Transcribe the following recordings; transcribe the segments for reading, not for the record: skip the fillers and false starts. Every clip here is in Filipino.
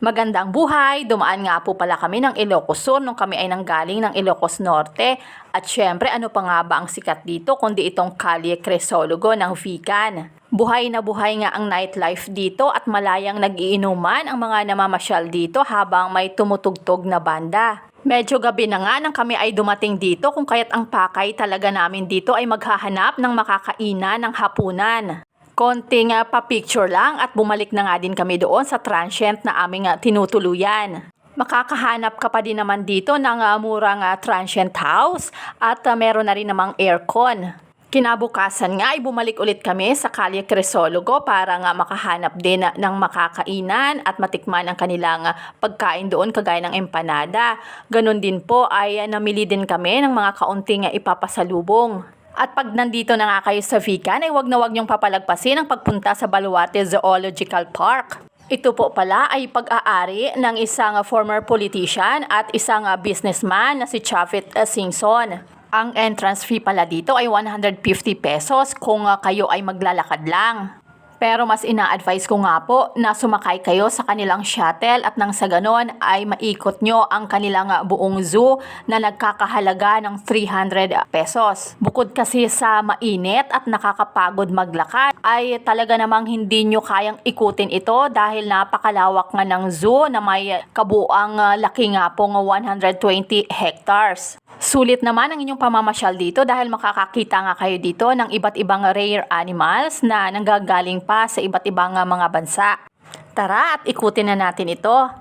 Magandang buhay! Dumaan nga po pala kami ng Ilocos Sur nung kami ay nanggaling ng Ilocos Norte. At syempre, ano pa nga ba ang sikat dito kundi itong Calle Crisologo ng Vegan. Buhay na buhay nga ang nightlife dito at malayang nag-iinuman ang mga namamasyal dito habang may tumutugtog na banda. Medyo gabi na nga nang kami ay dumating dito kung kaya't ang pakay talaga namin dito ay maghahanap ng makakainan ng hapunan. Konting pa-picture lang at bumalik na nga din kami doon sa transient na aming tinutuluyan. Makakahanap ka pa din naman dito ng murang transient house at meron na rin namang aircon. Kinabukasan nga ay bumalik ulit kami sa Calle Crisologo para nga makahanap din ng makakainan at matikman ang kanilang pagkain doon kagaya ng empanada. Ganon din po ay namili din kami ng mga kaunting ipapasalubong. At pag nandito na nga kayo sa Vegan ay wag na wag niyong papalagpasin ang pagpunta sa Baluarte Zoological Park. Ito po pala ay pag-aari ng isang former politician at isang businessman na si Chavit Singson. Ang entrance fee pala dito ay 150 pesos kung kayo ay maglalakad lang. Pero mas ina-advise ko nga po na sumakay kayo sa kanilang shuttle at nang sa ganon ay maikot nyo ang kanilang buong zoo na nagkakahalaga ng 300 pesos. Bukod kasi sa mainit at nakakapagod maglakad ay talaga namang hindi nyo kayang ikutin ito dahil napakalawak nga ng zoo na may kabuang laki nga pong 120 hectares. Sulit naman ang inyong pamamasyal dito dahil makakakita nga kayo dito ng iba't ibang rare animals na nanggagaling pa sa iba't ibang mga bansa. Tara at ikutin na natin ito.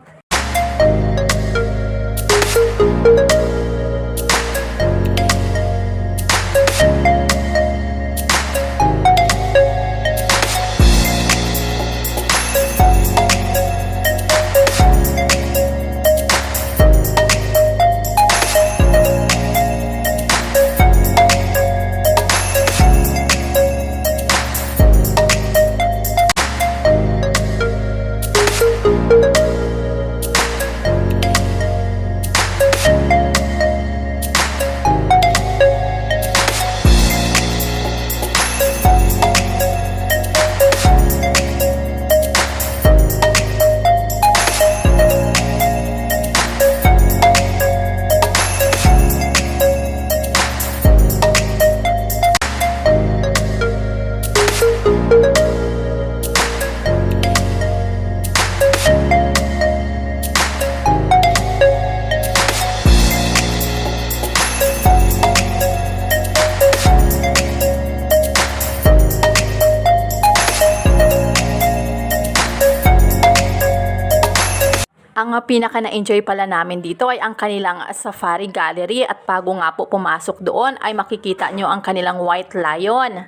Ang pinaka na-enjoy pala namin dito ay ang kanilang safari gallery at bago nga po pumasok doon ay makikita nyo ang kanilang white lion.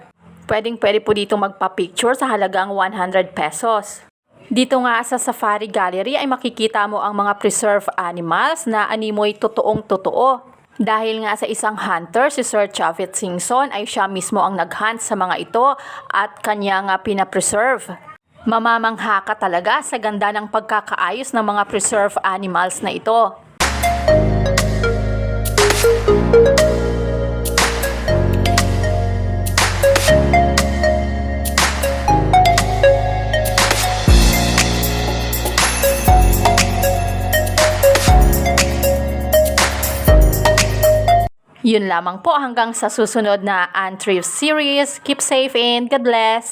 Pwede po dito magpa-picture sa halagang 100 pesos. Dito nga sa safari gallery ay makikita mo ang mga preserved animals na animoy totoong-totoo. Dahil nga sa isang hunter, si Sir Chavit Singson ay siya mismo ang nag-hunt sa mga ito at kanya nga pinapreserve. Mamamangha ka talaga sa ganda ng pagkakaayos ng mga preserved animals na ito. Yun lamang po hanggang sa susunod na Unthrift series. Keep safe and God bless!